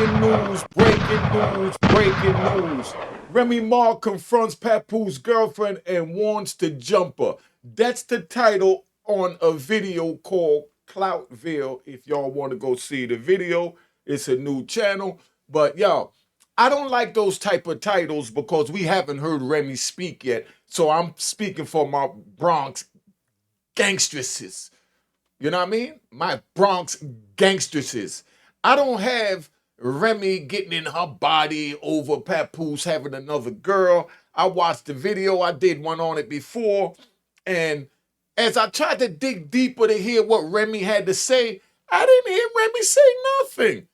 Breaking news. Remy Ma confronts Papoose girlfriend and warns to jump her. That's the title on a video called Cloutville. If y'all want to go see the video, it's a new channel. But y'all, I don't like those type of titles because we haven't heard Remy speak yet. So I'm speaking for my Bronx gangstresses. You know what I mean? My Bronx gangstresses. I don't have Remy getting in her body over Papoose having another girl. I watched the video. I did one on it before. And as I tried to dig deeper to hear what Remy had to say, I didn't hear Remy say nothing.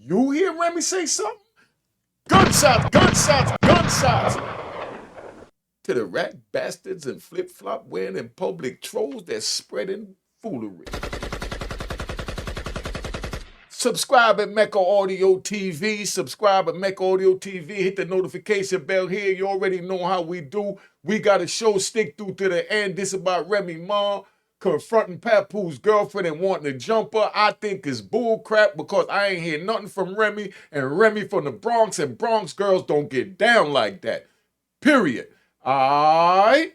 You hear Remy say something? Gunshots, gunshots, gunshots. To the rat bastards and flip-flop wearing and public trolls that's spreading foolery. Subscribe at Mecca Audio TV. Subscribe at Mecca Audio TV. Hit the notification bell here. You already know how we do. We got a show stick through to the end. This is about Remy Ma confronting Papoose girlfriend and wanting to jump her. I think it's bull crap because I ain't hear nothing from Remy, and Remy from the Bronx, and Bronx girls don't get down like that. Period. All right?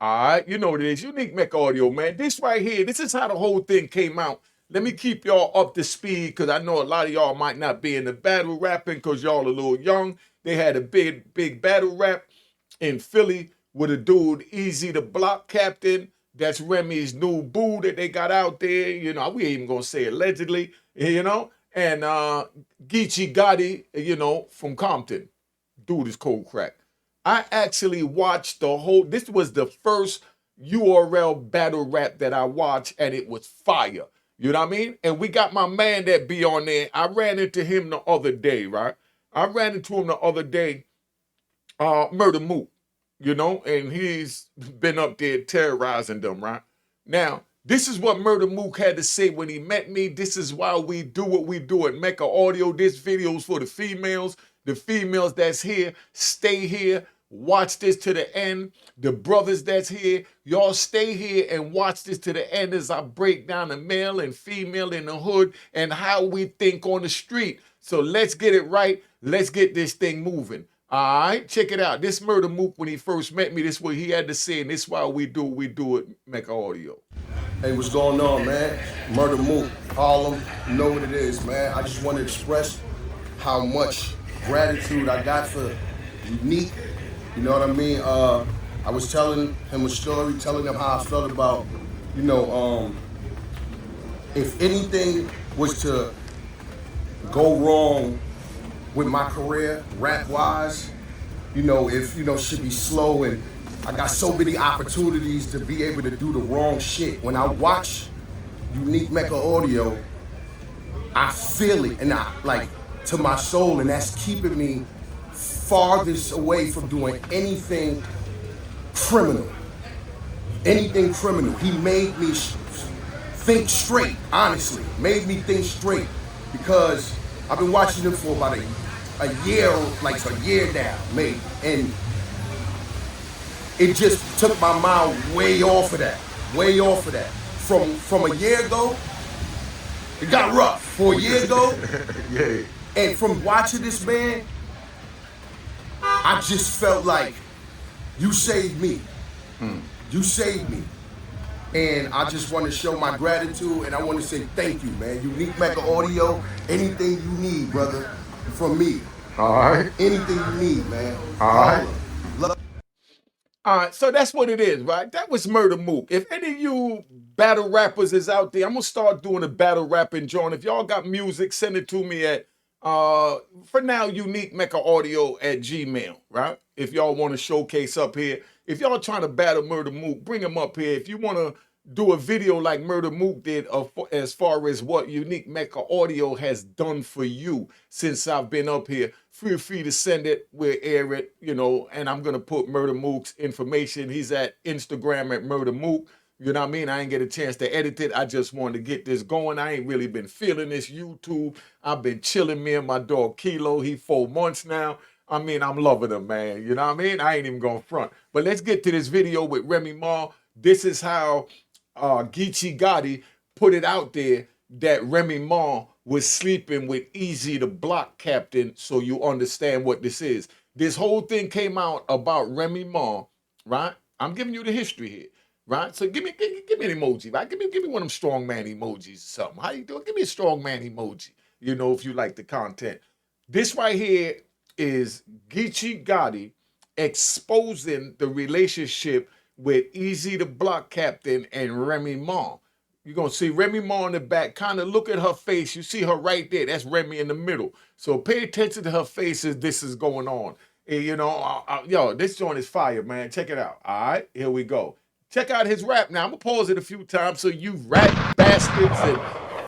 All right, you know what it is. Unique Mecca Audio, man. This right here, this is how the whole thing came out. Let me keep y'all up to speed because I know a lot of y'all might not be in the battle rapping because y'all a little young. They had a big battle rap in Philly with a dude, Easy the Block Captain. That's Remy's new boo that they got out there. You know, we ain't even going to say allegedly, you know. And Geechee Gotti, you know, from Compton. Dude is cold crack. I actually watched the whole, this was the first URL battle rap that I watched, and it was fire. You know what I mean? And we got my man that be on there. I ran into him the other day, right? I ran into him the other day, Murder Mook, you know, and he's been up there terrorizing them, right? Now, this is what Murder Mook had to say when he met me. This is why we do what we do at Mecca Audio. This video's for the females. The females that's here, stay here. Watch this to the end. The brothers that's here, y'all stay here and watch this to the end as I break down the male and female in the hood and how we think on the street. So let's get it right. Let's get this thing moving. All right, check it out. This Murder Mook, when he first met me, this is what he had to say, and this is why we do it, Mecca Audio. Hey, what's going on, man? Murder Mook, Harlem, you know what it is, man. I just want to express how much gratitude I got for Unique. You know what I mean? I was telling him a story, telling him how I felt about, you know, if anything was to go wrong with my career, rap-wise, you know, if, you know, shit be slow and I got so many opportunities to be able to do the wrong shit. When I watch Unique Mecca Audio, I feel it, and I, like, to my soul, and that's keeping me farthest away from doing anything criminal. Anything criminal. He made me think straight, honestly. Made me think straight because I've been watching him for about a year, like a year now, maybe. And it just took my mind way off of that. Way off of that. From a year ago, it got rough. For a year ago, Yeah. and from watching this man, I just felt like you saved me. You saved me. And I just want to show my gratitude, and I want to say thank you, man. Unique Mecca Audio, anything you need, brother, from me. All right. Anything you need, man. All right. Love. All right, so that's what it is, right? That was Murder Mook. If any of you battle rappers is out there, I'm gonna start doing a battle rapping joint. If y'all got music, send it to me at for now, Unique Mecca Audio at Gmail, right? If y'all want to showcase up here, if y'all trying to battle Murder Mook, bring him up here. If you want to do a video like Murder Mook did as far as what Unique Mecca Audio has done for you since I've been up here. Feel free to send it, we'll air it, you know, and I'm going to put Murder Mook's information. He's at Instagram at Murder Mook. You know what I mean? I ain't get a chance to edit it. I just wanted to get this going. I ain't really been feeling this YouTube. I've been chilling, me and my dog Kilo. He 4 months now. I mean, I'm loving him, man. You know what I mean? I ain't even going front. But let's get to this video with Remy Ma. This is how Geechee Gotti put it out there that Remy Ma was sleeping with Easy the Block Captain, so you understand what this is. This whole thing came out about Remy Ma, right? I'm giving you the history here, right? So give me an emoji, right? Give me one of them strong man emojis or something. How you doing? Give me a strong man emoji, you know, if you like the content. This right here is Geechee Gotti exposing the relationship with Easy the Block Captain and Remy Ma. You're going to see Remy Ma in the back. Kind of look at her face. You see her right there. That's Remy in the middle. So pay attention to her face as this is going on. And, you know, yo, this joint is fire, man. Check it out. All right, here we go. Check out his rap now. I'm going to pause it a few times so you rap bastards and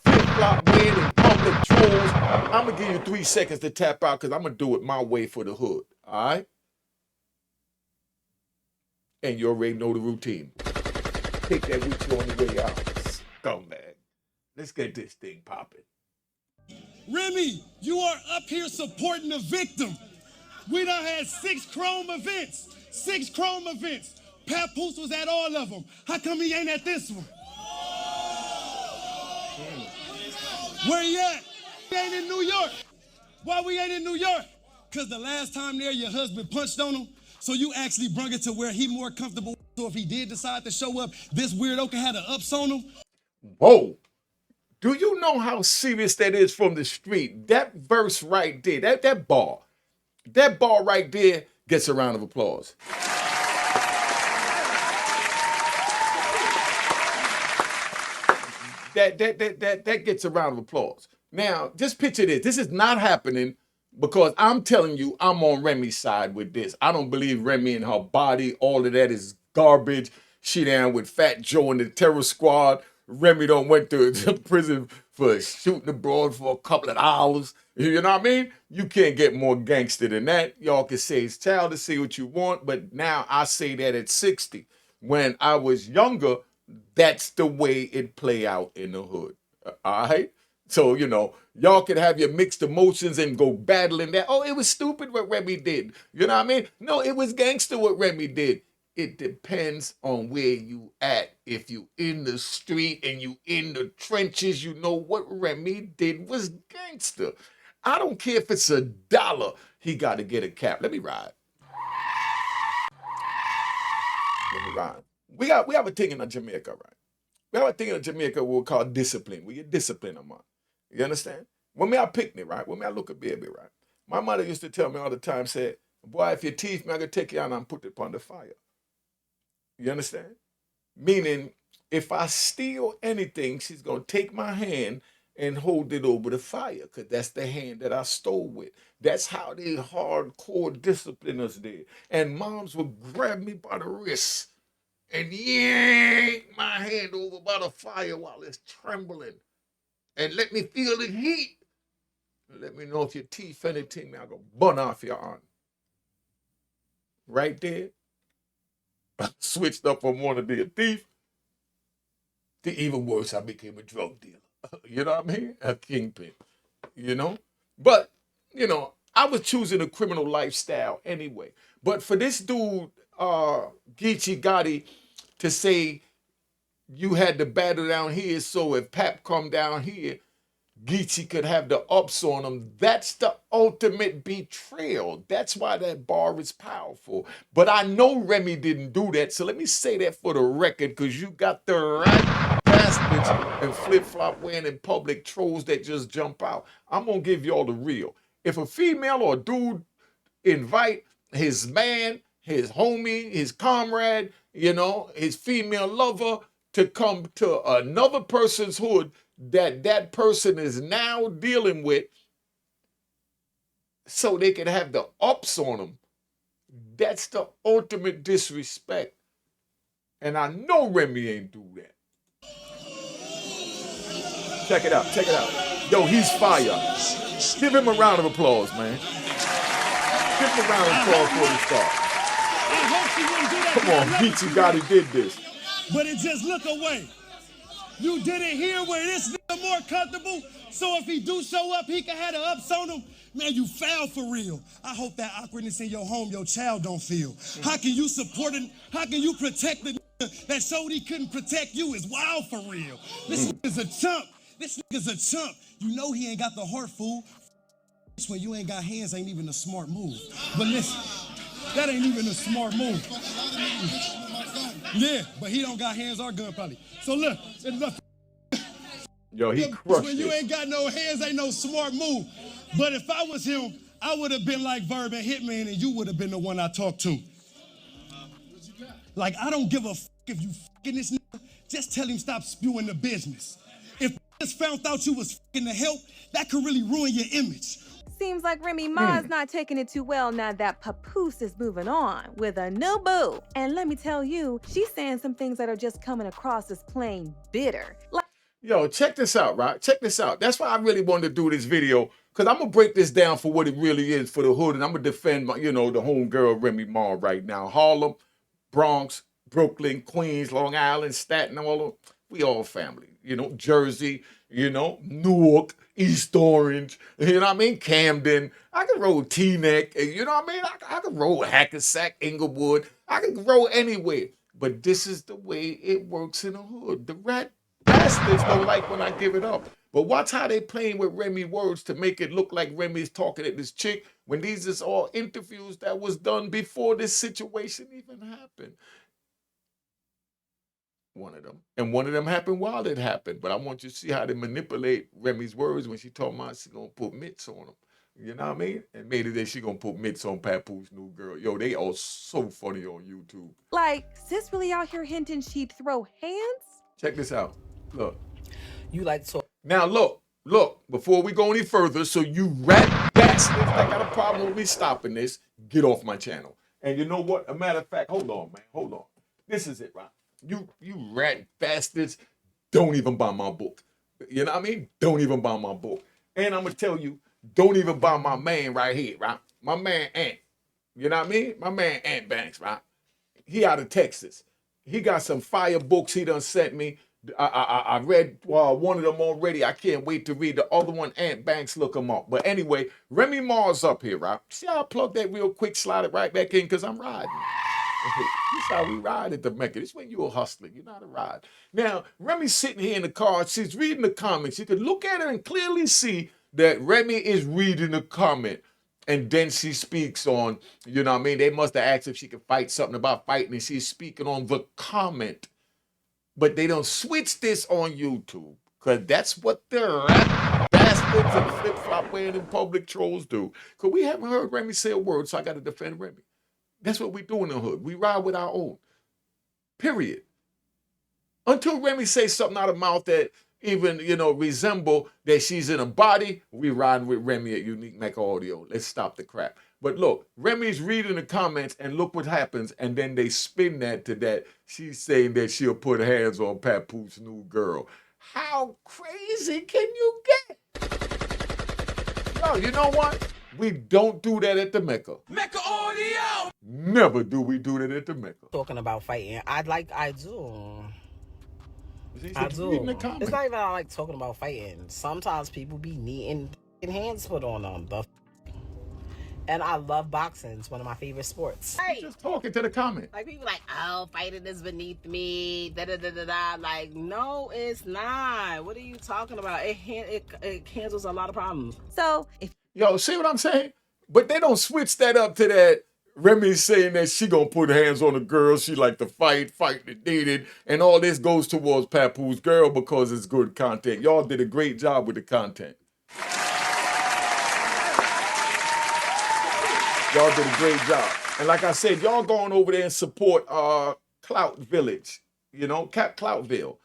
flip-flop men and public trolls. I'm going to give you 3 seconds to tap out because I'm going to do it my way for the hood. All right? And you already know the routine. Take that with you on the way out. Scumbag. Let's get this thing popping. Remy, you are up here supporting the victim. We done had 6 chrome events. 6 chrome events. Papoose was at all of them. How come he ain't at this one? Where he at? He ain't in New York. Why we ain't in New York? Because the last time there, your husband punched on him. So you actually brung it to where he more comfortable. So if he did decide to show up, this weirdo can have the ups on him. Whoa. Do you know how serious that is from the street? That verse right there, that bar right there gets a round of applause. That gets a round of applause. Now, just picture this. This is not happening because I'm telling you, I'm on Remy's side with this. I don't believe Remy and her body. All of that is garbage. She down with Fat Joe and the Terror Squad. Remy done went to prison for shooting abroad for a couple of hours. You know what I mean? You can't get more gangster than that. Y'all can say it's childish, say what you want, but now I say that at 60. When I was younger, that's the way it play out in the hood. All right? So, you know, y'all can have your mixed emotions and go battling that. Oh, it was stupid what Remy did. You know what I mean? No, it was gangster what Remy did. It depends on where you at. If you in the street and you in the trenches, you know what Remy did was gangster. I don't care if it's $1. He got to get a cap. Let me ride. We have a thing in Jamaica, right? We have a thing in Jamaica we'll call discipline. We get discipline a month. You understand? When me I picnic, right? When me I look at baby, right? My mother used to tell me all the time, said, boy, if your teeth, me I gonna take you out and put it upon the fire. You understand? Meaning, if I steal anything, she's gonna take my hand and hold it over the fire, because that's the hand that I stole with. That's how they hardcore discipliners did. And moms would grab me by the wrist and yank my hand over by the fire while it's trembling. And let me feel the heat. Let me know if your teeth anything, man, I'm gonna burn off your arm. Right there, I switched up from wanting to be a thief to even worse, I became a drug dealer. You know what I mean? A kingpin, you know? But, you know, I was choosing a criminal lifestyle anyway. But for this dude, Geechee Gotti, to say you had the battle down here, so if Pap come down here, Geechee could have the ups on him. That's the ultimate betrayal. That's why that bar is powerful. But I know Remy didn't do that, so let me say that for the record, because you got the right bastards and flip-flop wearing in public trolls that just jump out. I'm going to give y'all the real. If a female or a dude invite his man, his homie, his comrade, you know, his female lover to come to another person's hood that person is now dealing with so they can have the ups on them, that's the ultimate disrespect. And I know Remy ain't do that. Check it out, check it out. Yo, he's fire. Give him a round of applause, man. Give him a round of applause for the start. I hope she wouldn't do that. Come on, Geechee Gotti did this. But it just look away. You did it here where this nigga more comfortable, so if he do show up, he can have the ups on him. Man, you foul for real. I hope that awkwardness in your home, your child don't feel. How can you support it? How can you protect the nigga that showed he couldn't protect you is wild for real. This nigga's a chump. This nigga's a chump. You know he ain't got the heart, fool. When you ain't got hands ain't even a smart move. But listen, that ain't even a smart move. Yeah, but he don't got hands or gun probably. So look, yo, he crushed when you ain't got no hands, ain't no smart move. But if I was him, I would have been like Verb and Hitman, and you would have been the one I talked to. Like, I don't give a f if you fucking this nigga. Just tell him stop spewing the business. If just found out you was fucking the help, that could really ruin your image. Seems like Remy Ma's not taking it too well now that Papoose is moving on with a new boo. And let me tell you, she's saying some things that are just coming across as plain bitter. Yo, check this out, right? Check this out. That's why I really wanted to do this video, because I'm going to break this down for what it really is for the hood, and I'm going to defend, my, the homegirl Remy Ma right now. Harlem, Bronx, Brooklyn, Queens, Long Island, Staten, all of we all family. Jersey, Newark, East Orange, Camden. I can roll Teaneck, I can roll Hackensack, Inglewood. I can roll anywhere. But this is the way it works in the hood. The rat bastards don't like when I give it up. But watch how they playing with Remy words to make it look like Remy's talking at this chick when these is all interviews that was done before this situation even happened. One of them. And one of them happened while it happened. But I want you to see how they manipulate Remy's words when she told me she's going to put mitts on them. You know what I mean? And maybe that she going to put mitts on Papoose' new girl. Yo, they are so funny on YouTube. Like, sis really out here hinting she'd throw hands? Check this out. Look. You like to talk. Now, look, before we go any further, so you rat bastards that got a problem with me stopping this, get off my channel. And you know what? A matter of fact, hold on, man. Hold on. This is it, right? You rat bastards, don't even buy my book. You know what I mean? Don't even buy my book. And I'm going to tell you, don't even buy my man right here, right? My man Ant. You know what I mean? My man Ant Banks, right? He out of Texas. He got some fire books he done sent me. I read one of them already. I can't wait to read the other one. Ant Banks, look them up. But anyway, Remy Ma's up here, right? See how I plug that real quick, slide it right back in because I'm riding. This is how we ride at the Mecca. This is when you're a hustler. You're not a ride. Now, Remy's sitting here in the car. She's reading the comments. You can look at her and clearly see that Remy is reading the comment. And then she speaks on, they must have asked if she could fight something about fighting. And she's speaking on the comment. But they don't switch this on YouTube. Because that's what the rat bastards and flip-flop wearing in public trolls do. Because we haven't heard Remy say a word, so I got to defend Remy. That's what we do in the hood. We ride with our own. Period. Until Remy says something out of mouth that even, resemble that she's in a body, we riding with Remy at Unique Mecca Audio. Let's stop the crap. But look, Remy's reading the comments and look what happens. And then they spin that to that. She's saying that she'll put hands on Papoose' new girl. How crazy can you get? Yo, you know what? We don't do that at the Mecca. Mecca Audio! Never do we do that at the Mecca. Talking about fighting. I do. I do. It's not even I like talking about fighting. Sometimes people be needing hands put on them. And I love boxing. It's one of my favorite sports. Hey. Just talking to the comment. Like people like, oh, fighting is beneath me. Da da da da da. Like, no, it's not. What are you talking about? It handles a lot of problems. So if yo, see what I'm saying? But they don't switch that up to that. Remy's saying that she gonna put hands on a girl. She like to fight the dated, and all this goes towards Papoose' girl because it's good content. Y'all did a great job with the content. Y'all did a great job. And like I said, y'all going over there and support Clout Village. Cloutville.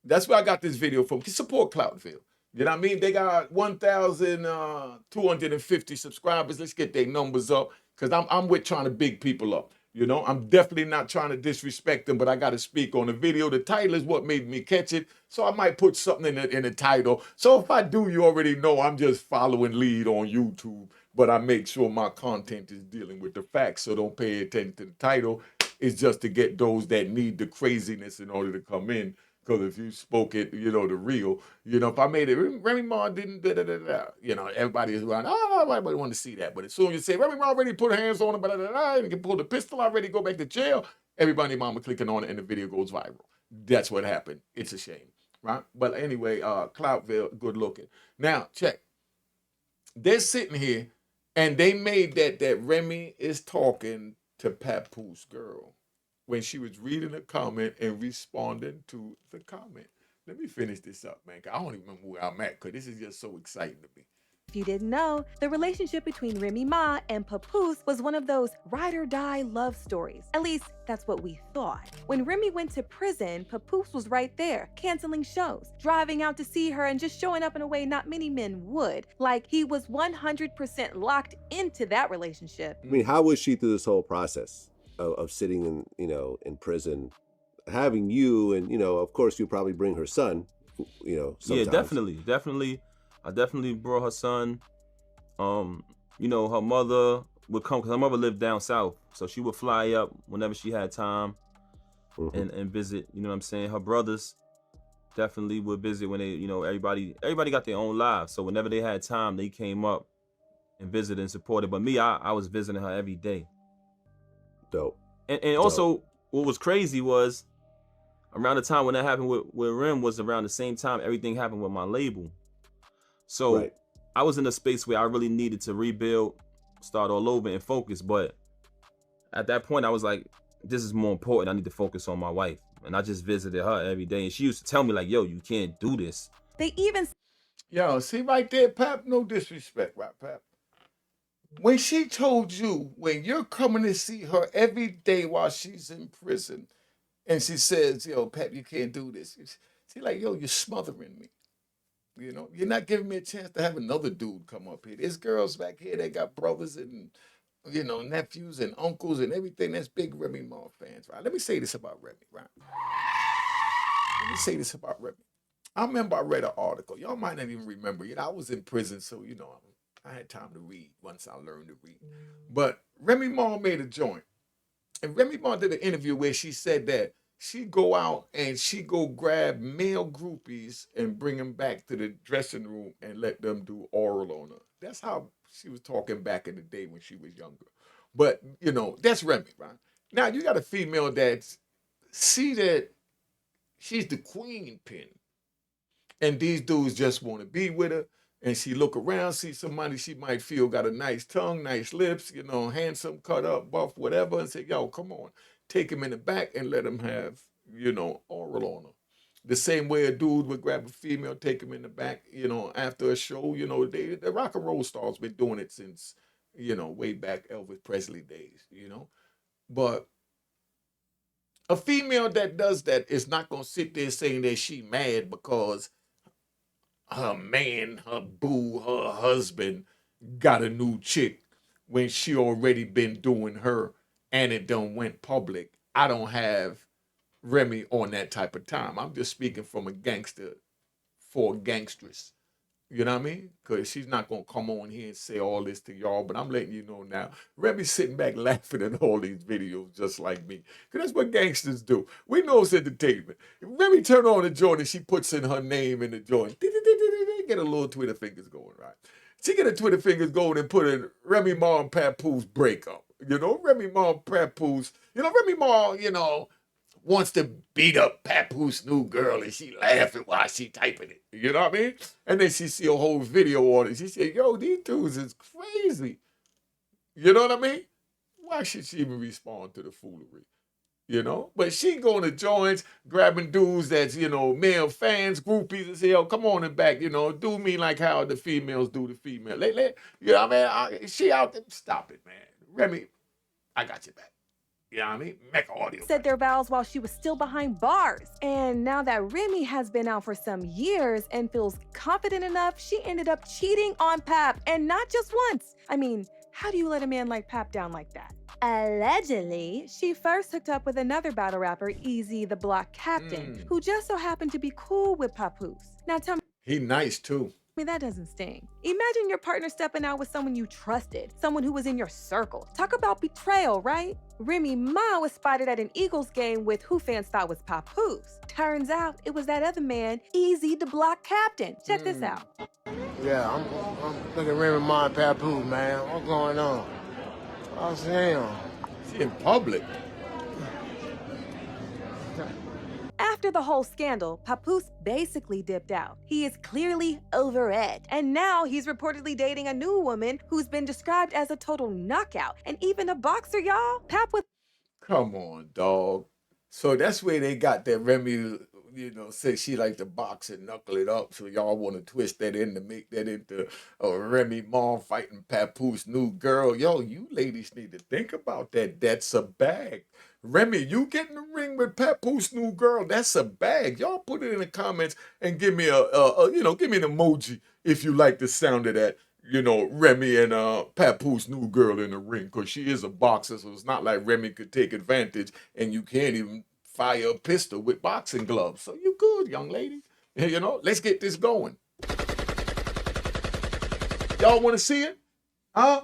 That's where I got this video from. Support Cloutville. You know what I mean? They got 1,250 subscribers. Let's get their numbers up because I'm with trying to big people up. You know, I'm definitely not trying to disrespect them, but I got to speak on the video. The title is what made me catch it, so I might put something in the title. So if I do, you already know I'm just following lead on YouTube, but I make sure my content is dealing with the facts, so don't pay attention to the title. It's just to get those that need the craziness in order to come in. Because if you spoke it, you know, the real, you know, if I made it, Remy Ma didn't, you know, everybody is going, oh, nobody want to see that. But as soon as you say, Remy Ma already put her hands on him, and can pull the pistol already, go back to jail, everybody mama clicking on it and the video goes viral. That's what happened. It's a shame, right? But anyway, Cloutville, good looking. Now, check. They're sitting here and they made that Remy is talking to Papoose girl when she was reading a comment and responding to the comment. Let me finish this up, man. I don't even remember where I'm at because this is just so exciting to me. If you didn't know, the relationship between Remy Ma and Papoose was one of those ride or die love stories. At least, that's what we thought. When Remy went to prison, Papoose was right there, canceling shows, driving out to see her, and just showing up in a way not many men would. Like, he was 100% locked into that relationship. I mean, how was she through this whole process of sitting in, you know, in prison, having you, and, you know, of course, you probably bring her son, you know, sometimes. Yeah, definitely. I definitely brought her son. You know, her mother would come, because her mother lived down south, so she would fly up whenever she had time and visit, you know what I'm saying? Her brothers definitely would visit when they, you know, everybody got their own lives, so whenever they had time, they came up and visited and supported. But me, I was visiting her every day. Dope. And also, what was crazy was, around the time when that happened with Rem was around the same time everything happened with my label. So I was in a space where I really needed to rebuild, start all over and focus. But at that point, I was like, this is more important. I need to focus on my wife. And I just visited her every day. And she used to tell me like, yo, you can't do this. They even... Yo, see right there, Pap? No disrespect, right, Pap? When she told you, when you're coming to see her every day while she's in prison, and she says, yo, Pap, you can't do this. She's like, yo, you're smothering me. You know, you're not giving me a chance to have another dude come up here. There's girls back here that got brothers and, you know, nephews and uncles and everything that's big Remy Ma fans, right? Let me say this about Remy, right? I remember I read an article. Y'all might not even remember. You know, I was in prison, so, you know, I had time to read once I learned to read. But Remy Ma made a joint. And Remy Ma did an interview where she said that she go out and she go grab male groupies and bring them back to the dressing room and let them do oral on her. That's how she was talking back in the day when she was younger. But, you know, that's Remy, right? Now, you got a female that see that she's the queen pin. And these dudes just want to be with her. And she look around, see somebody she might feel got a nice tongue, nice lips, you know, handsome, cut up, buff, whatever, and say, yo, come on, take him in the back and let him have, you know, oral on her. The same way a dude would grab a female, take him in the back, you know, after a show, you know, the rock and roll stars been doing it since, you know, way back Elvis Presley days, you know. But a female that does that is not going to sit there saying that she mad because her man, her boo, her husband got a new chick when she already been doing her and it done went public. I don't have Remy on that type of time. I'm just speaking from a gangster for a gangstress. You know what I mean? Because she's not going to come on here and say all this to y'all, but I'm letting you know now. Remy's sitting back laughing at all these videos just like me. Because that's what gangsters do. We know it's entertainment. If Remy turn on the joint and she puts in her name in the joint, get a little Twitter fingers going, right? She get her Twitter fingers going and put in Remy Ma and Papoose breakup. You know, Remy Ma and Papoose. You know, Remy Ma, you know, wants to beat up Papoose new girl and she laughing while she typing it. You know what I mean? And then she see a whole video on it. She said, yo, these dudes is crazy. You know what I mean? Why should she even respond to the foolery? You know? But she going to joints, grabbing dudes that's, you know, male fans, groupies, and say, yo, come on and back, you know, do me like how the females do the female. You know what I mean? She out there. Stop it, man. Remy, I got your back. You know what I mean? Mecca Audio. Said their vows while she was still behind bars. And now that Remy has been out for some years and feels confident enough, she ended up cheating on Pap, and not just once. I mean, how do you let a man like Pap down like that? Allegedly, she first hooked up with another battle rapper, Easy the Block Captain, who just so happened to be cool with Papoose. Now tell He nice too. me that doesn't sting. Imagine your partner stepping out with someone you trusted, someone who was in your circle. Talk about betrayal, right? Remy Ma was spotted at an Eagles game with who fans thought was Papoose. Turns out it was that other man, Easy the Block Captain. Check this out. Yeah, I'm looking at Remy Ma and Papoose, man. What's going on? I see him. She in public. After the whole scandal, Papoose basically dipped out. He is clearly over it. And now he's reportedly dating a new woman who's been described as a total knockout and even a boxer, y'all. Pap with Come on, dog. So that's where they got that Remy, say she like to box and knuckle it up. So y'all want to twist that in to make that into a Remy Ma fighting Papoose new girl. Yo, you ladies need to think about that. That's a bag. Remy, you get in the ring with Papoose new girl. That's a bag. Y'all put it in the comments and give me give me an emoji if you like the sound of that. Remy and Papoose new girl in the ring, because she is a boxer, so it's not like Remy could take advantage and you can't even fire a pistol with boxing gloves. So you good, young lady. Let's get this going. Y'all want to see it? Huh?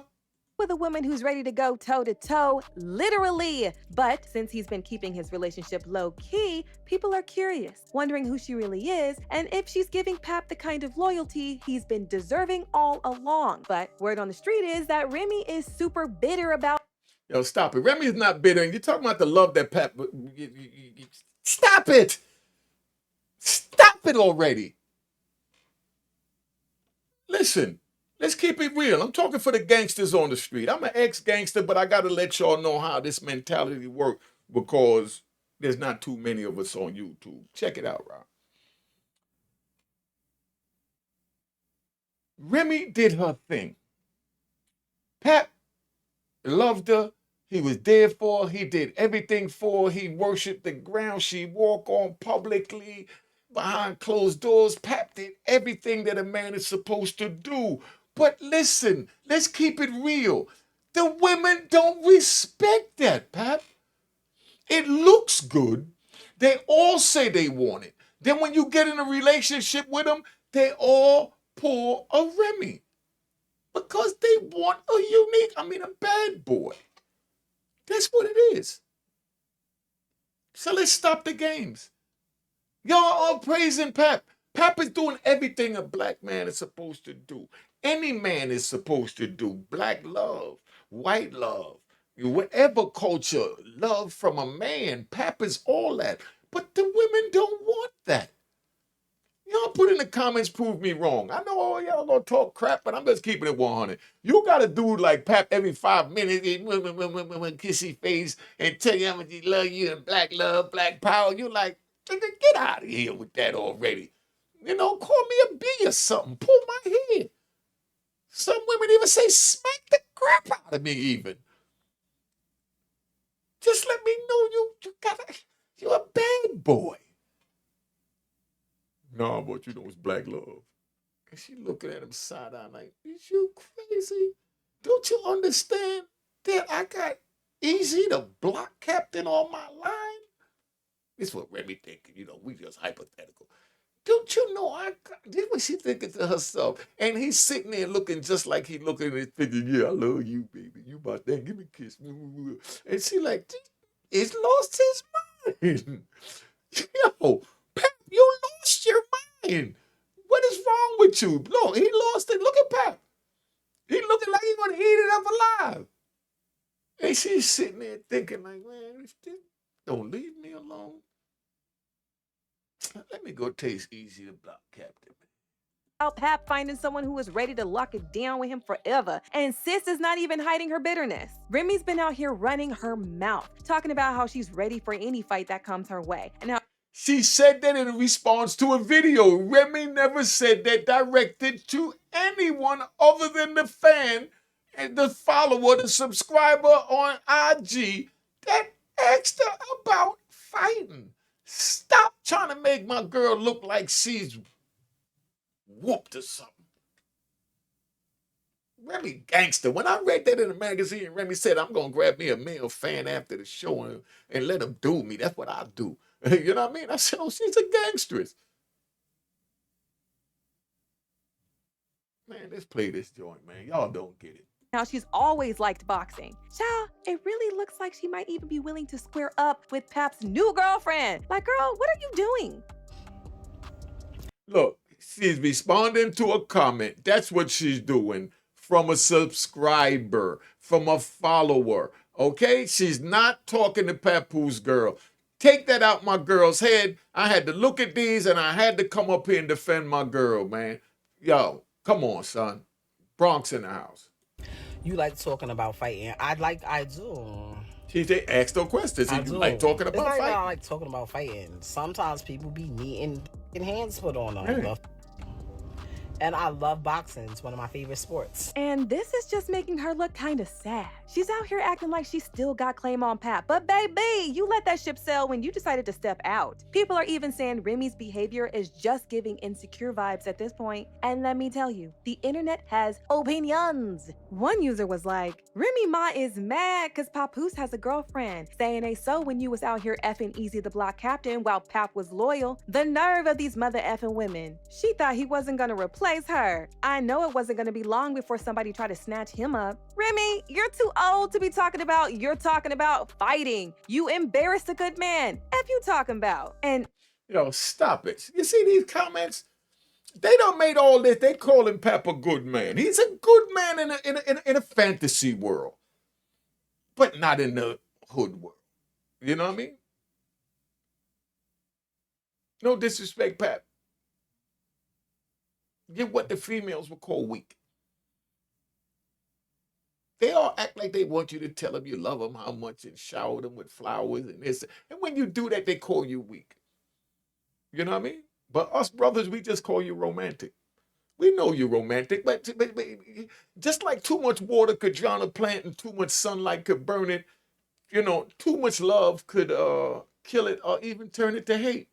with a woman who's ready to go toe-to-toe, literally. But since he's been keeping his relationship low-key, people are curious, wondering who she really is and if she's giving Pap the kind of loyalty he's been deserving all along. But word on the street is that Remy is super bitter about. Yo, stop it. Remy is not bitter. And you're talking about the love that Pap... Stop it! Stop it already. Listen, let's keep it real. I'm talking for the gangsters on the street. I'm an ex-gangster, but I got to let y'all know how this mentality works because there's not too many of us on YouTube. Check it out, Rob. Remy did her thing. Pap loved her. He was there for her. He did everything for her. He worshiped the ground she walked on publicly, behind closed doors. Pap did everything that a man is supposed to do. But listen, let's keep it real. The women don't respect that, Pap. It looks good. They all say they want it. Then when you get in a relationship with them, they all pull a Remy. Because they want a bad boy. That's what it is. So let's stop the games. Y'all are praising Pap. Pap is doing everything a black man is supposed to do. Any man is supposed to do. Black love, white love, whatever culture, love from a man. Pap is all that. But the women don't want that. Y'all put in the comments, prove me wrong. I know all y'all gonna talk crap, but I'm just keeping it 100. You got a dude like Pap every 5 minutes, kissy face, and tell you how much he love you and black love, black power. You like, get out of here with that already. Call me a B or something. Pull my head. Some women even say, smack the crap out of me even. Just let me know you're a bad boy. No, but it's black love. And she looking at him side-eye like, is you crazy? Don't you understand that I got Easy the block captain on my line? This is what Remy thinking, we just hypothetical. Don't you know this is what she thinking to herself. And he's sitting there looking just like he looking and thinking, yeah, I love you, baby. You my thing. Give me a kiss. And she like, he's lost his mind. Yo, Pap, you lost your mind. What is wrong with you? No, he lost it. Look at Pap. He looking like he's going to eat it up alive. And she's sitting there thinking like, man, don't leave me alone. Let me go taste Easy the block captain. Pap finding someone who is ready to lock it down with him forever. And sis is not even hiding her bitterness. Remy's been out here running her mouth, talking about how she's ready for any fight that comes her way. And how she said that in response to a video. Remy never said that directed to anyone other than the fan and the follower, the subscriber on IG that asked her about fighting. Stop trying to make my girl look like she's whooped or something. Remy gangster. When I read that in the magazine, Remy said, I'm going to grab me a male fan after the show and let him do me. That's what I do. You know what I mean? I said, oh, she's a gangstress. Man, let's play this joint, man. Y'all don't get it. Now, she's always liked boxing. Child, it really looks like she might even be willing to square up with Pap's new girlfriend. Like, girl, what are you doing? Look, she's responding to a comment. That's what she's doing from a subscriber, from a follower. Okay? She's not talking to Papoose girl. Take that out my girl's head. I had to look at these and I had to come up here and defend my girl, man. Yo, come on, son. Bronx in the house. You like talking about fighting. I do. She asked no questions. You do. like talking It's about like fighting? I like talking about fighting. Sometimes people be needing hands put on them. Yeah. And I love boxing. It's one of my favorite sports. And this is just making her look kind of sad. She's out here acting like she still got claim on Pap. But baby, you let that ship sail when you decided to step out. People are even saying Remy's behavior is just giving insecure vibes at this point. And let me tell you, the internet has opinions. One user was like, Remy Ma is mad because Papoose has a girlfriend, saying they so when you was out here effing Easy the Block Captain while Pap was loyal. The nerve of these mother effing women. She thought he wasn't gonna replace her. I know it wasn't gonna be long before somebody tried to snatch him up. Remy, you're too old to be talking about fighting. You embarrassed a good man. F you talking about. And Yo, stop it. You see these comments? They done made all this. They calling Pap a good man. He's a good man in a fantasy world, but not in the hood world. You know what I mean? No disrespect, Pap. You're what the females would call weak. They all act like they want you to tell them you love them how much and shower them with flowers and this. And when you do that, they call you weak. You know what I mean? But us brothers, we just call you romantic. We know you're romantic, but just like too much water could drown a plant and too much sunlight could burn it, you know, too much love could kill it or even turn it to hate.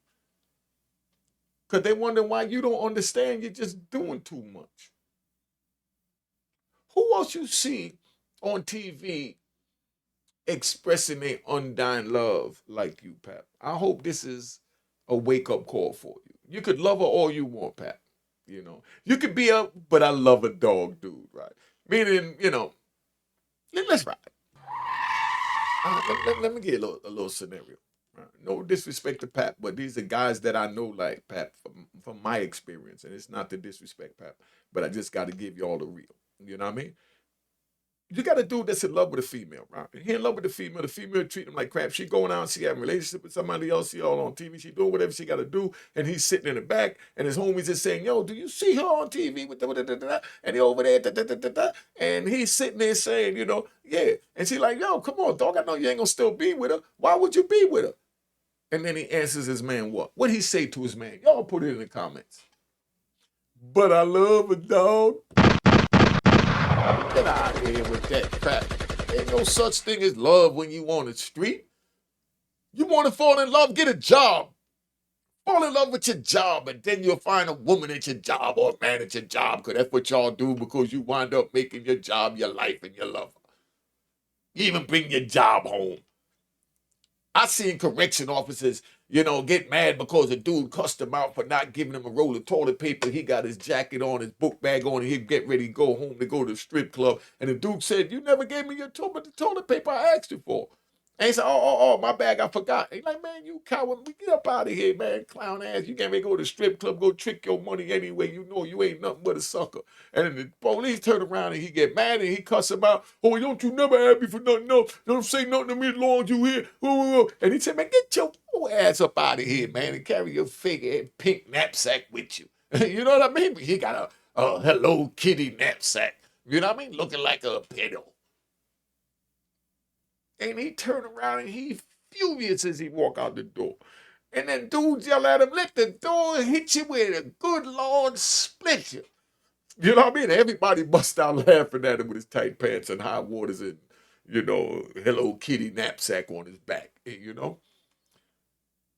Because they wonder why you don't understand. You're just doing too much. Who else you see on TV expressing their undying love like you, Pap? I hope this is a wake-up call for you. You could love her all you want, Pap. You know, you could be a, but I love a dog, dude, right? Meaning, you know, let's ride. Let me get a little scenario. No disrespect to Pap, but these are guys that I know like Pap from my experience. And it's not to disrespect Pap, but I just got to give you all the real. You know what I mean? You got a dude that's in love with a female, right? He in love with the female treat him like crap. She going out, she having a relationship with somebody else, she all on TV, she doing whatever she got to do, and he's sitting in the back, and his homies is saying, yo, do you see her on TV with the and he over there, and he's sitting there saying, you know, yeah. And she like, yo, come on, dog, I know you ain't gonna still be with her. Why would you be with her? And then he answers his man what? What'd he say to his man? Y'all put it in the comments. But I love a dog. Get out of here with that crap. Ain't no such thing as love when you on the street. You want to fall in love, get a job. Fall in love with your job, and then you'll find a woman at your job or a man at your job, because that's what y'all do, because you wind up making your job your life and your lover. You even bring your job home. I seen correction officers, you know, get mad because a dude cussed him out for not giving him a roll of toilet paper. He got his jacket on, his book bag on, and he'd get ready to go home to go to the strip club. And the dude said, you never gave me the toilet paper I asked you for. And he said, oh, my bag, I forgot. He's like, man, you coward, get up out of here, man, clown ass. You can't even go to the strip club, go trick your money anyway. You know you ain't nothing but a sucker. And then the police turn around and he get mad and he cuss him out. Oh, don't you never ask me for nothing else. Don't say nothing to me as long as you here. And he said, man, get your ass up out of here, man, and carry your figurehead pink knapsack with you. You know what I mean? He got a Hello Kitty knapsack. You know what I mean? Looking like a pedo. And he turned around and he furious as he walk out the door. And then dudes yell at him, let the door hit you with a good Lord split you. You know what I mean? Everybody bust out laughing at him with his tight pants and high waters and, you know, Hello Kitty knapsack on his back, you know?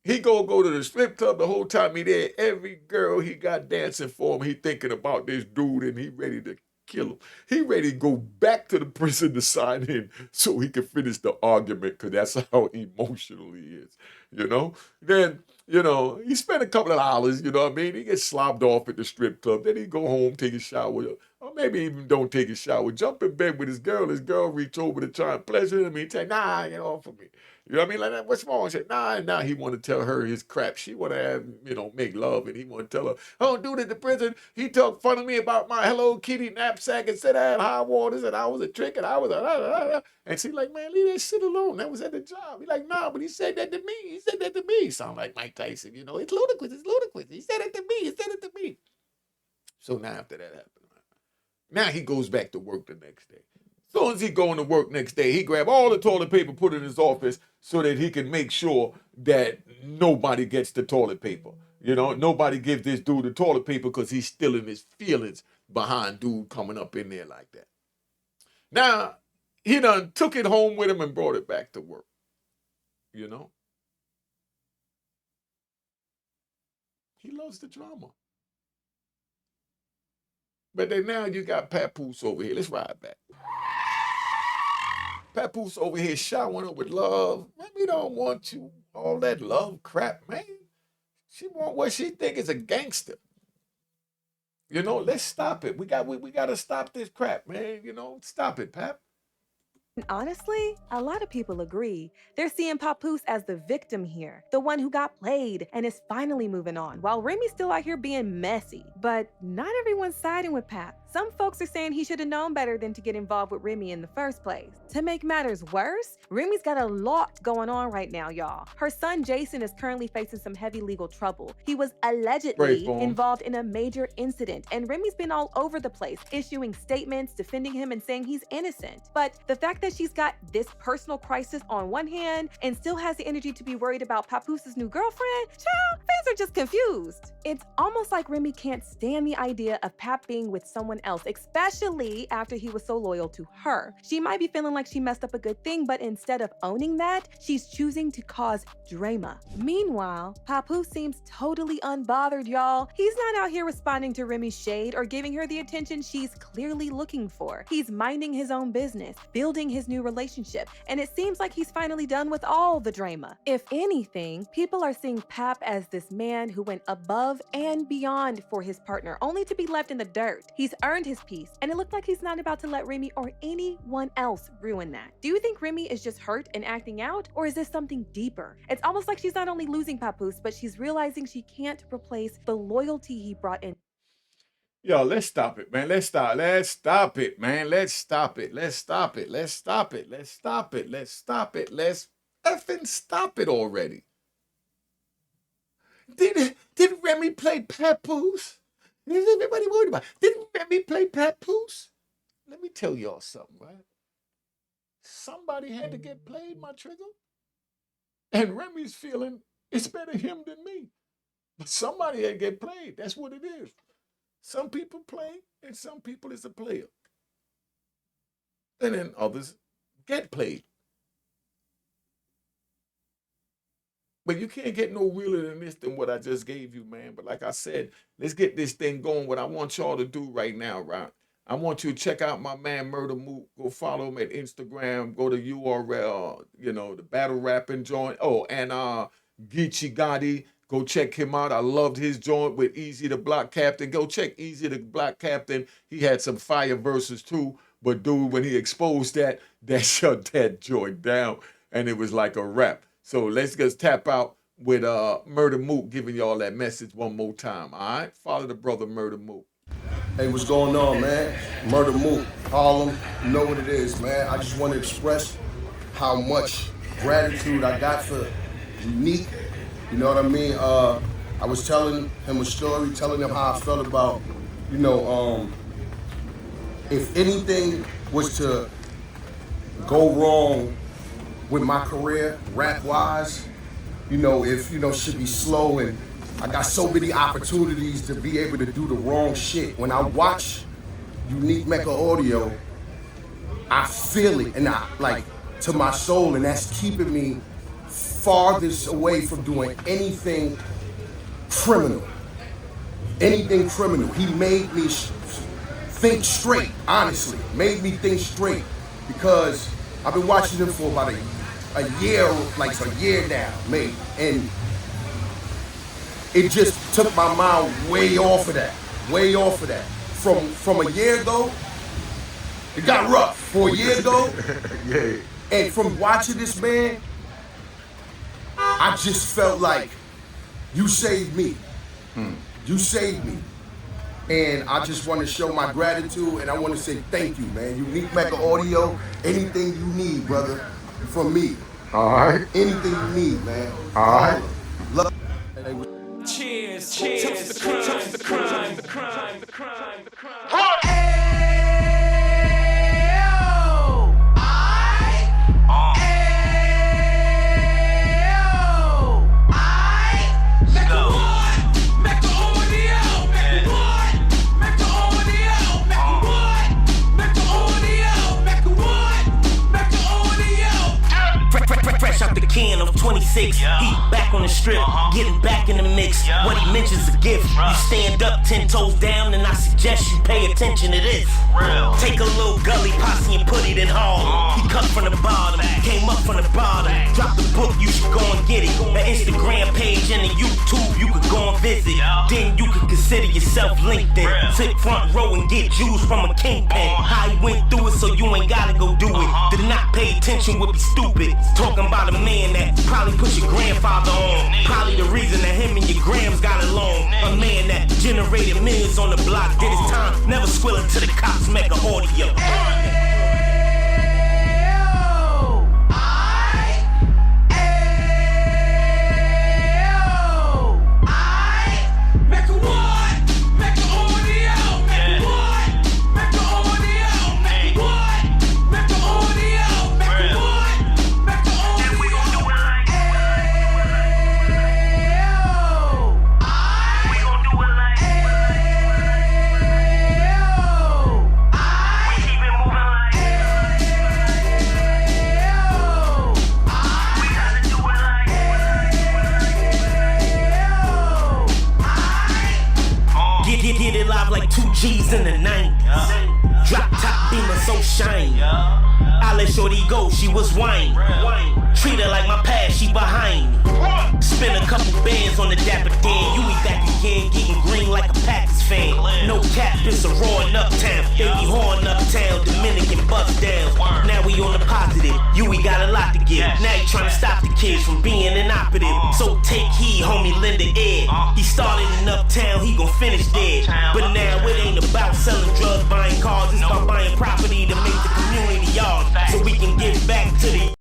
He go to the strip club the whole time he there. Every girl he got dancing for him, he thinking about this dude and he ready to kill him. He ready to go back to the prison to sign in so he can finish the argument because that's how emotional he is, you know? Then, you know, he spent a couple of hours, you know what I mean? He gets slobbed off at the strip club. Then he go home, take a shower, or maybe even don't take a shower, jump in bed with his girl. His girl reach over to try and pleasure him. He say, nah, get off of me. You know what I mean? Like, what's wrong? I said, nah, he want to tell her his crap. She want to have, you know, make love, and he want to tell her, oh, dude at the prison, he talked fun of me about my Hello Kitty knapsack and said I had high waters and I was a trick and I was a And she like, man, leave that shit alone. That was at the job. He like, nah, but he said that to me. He said that to me. Sound like Mike Tyson, you know, it's ludicrous. He said it to me. So now after that happened, now he goes back to work the next day. As soon as he going to work next day, he grab all the toilet paper, put it in his office so that he can make sure that nobody gets the toilet paper. You know, nobody gives this dude the toilet paper because he's still in his feelings behind dude coming up in there like that. Now, he done took it home with him and brought it back to work. You know? He loves the drama. But then now you got Papoose over here. Let's ride back. Papoose over here showering up with love. Remy don't want you all that love crap, man. She want what she think is a gangster. You know, let's stop it. We got to stop this crap, man. You know, stop it, Pap. Honestly, a lot of people agree. They're seeing Papoose as the victim here, the one who got played and is finally moving on, while Remy's still out here being messy. But not everyone's siding with Pap. Some folks are saying he should have known better than to get involved with Remy in the first place. To make matters worse, Remy's got a lot going on right now, y'all. Her son Jason is currently facing some heavy legal trouble. He was allegedly involved in a major incident, and Remy's been all over the place, issuing statements, defending him, and saying he's innocent. But the fact that she's got this personal crisis on one hand and still has the energy to be worried about Papoose's new girlfriend, child, fans are just confused. It's almost like Remy can't stand the idea of Pap being with someone else, especially after he was so loyal to her. She might be feeling like she messed up a good thing, but instead of owning that, she's choosing to cause drama. Meanwhile, Papoose seems totally unbothered, y'all. He's not out here responding to Remy's shade or giving her the attention she's clearly looking for. He's minding his own business, building his new relationship, and it seems like he's finally done with all the drama. If anything, people are seeing Pap as this man who went above and beyond for his partner, only to be left in the dirt. He's earned his peace, and it looked like he's not about to let Remy or anyone else ruin that. Do you think Remy is just hurt and acting out, or is this something deeper? It's almost like she's not only losing Papoose, but she's realizing she can't replace the loyalty he brought in. Yo, let's stop it, man. Let's stop it, man. Let's stop it. Let's effing stop it already. Did Remy play Papoose? Is everybody worried about? Didn't Remy play Papoose? Let me tell y'all something, right? Somebody had to get played, my trigger. And Remy's feeling it's better him than me. But somebody had to get played. That's what it is. Some people play, and some people is a player. And then others get played. But you can't get no realer than this than what I just gave you, man. But like I said, let's get this thing going. What I want y'all to do right now, right? I want you to check out my man Murder Mook. Go follow him at Instagram. Go to URL, you know, the battle rapping joint. Oh, and Geechee Gotti. Go check him out. I loved his joint with Easy the Block Captain. Go check Easy the Block Captain. He had some fire verses too. But dude, when he exposed that shut that joint down. And it was like a rap. So let's just tap out with Murder Mook giving y'all that message one more time. All right? Follow the brother Murder Mook. Hey, what's going on, man? Murder Mook, Harlem, you know what it is, man. I just want to express how much gratitude I got for Unique. You know what I mean? I was telling him a story, telling him how I felt about, you know, if anything was to go wrong with my career, rap-wise, you know, if, you know, should be slow, and I got so many opportunities to be able to do the wrong shit. When I watch Unique Mecca audio, I feel it, and I, like, to my soul, and that's keeping me farthest away from doing anything criminal. Anything criminal. He made me think straight, honestly. Made me think straight because I've been watching him for about a year, like a year now, maybe. And it just took my mind way off of that. From a year ago, it got rough. For a year ago, Yeah. and from watching this man, I just felt like you saved me. You saved me. And I just want to show my gratitude, and I want to say thank you, man. Unique Mecca Audio, anything you need, brother, from me. All right. Anything you need, man. All right. Love. Cheers, cheers, the crime, the crime, the crime, the crime, the crime. Fresh out the can of 26, he back on the strip, getting back in the mix. What he mentions a gift. You stand up 10 toes down, and I suggest you pay attention to this. Take a little gully posse and put it in hall. He cut from the bottom, came up from the bottom. Drop the book, you should go and get it. The Instagram page and the YouTube, you could go and visit. Then you could consider yourself LinkedIn. Sit front row and get juice from a kingpin. How he went through it, so you ain't gotta go do it. Did not pay attention would be stupid. Talking about a man that probably put your grandfather on. Probably the reason that him and your grams got along. A man that generated millions on the block. Did his time, never squilling to the cops, Mecca Audio. Get it live like 2 G's in the 90s. Drop top beamer so shiny. I let shorty go, she was whining. Treat her like my past, she behind me. Spend a couple bands on the Dapper Dan. You be back again, getting green like a Packers fan. No cap, it's a raw in uptown. Baby horn uptown, Dominican bust down. Now we on the positive, you we got a lot to give. Now you trying to stop the kids from being inoperative. So take heed, homie, lend an ear. He started in uptown, he gon' finish dead. But now it ain't about selling drugs, buying cars. It's about buying property to make the community ours, so we can get back to the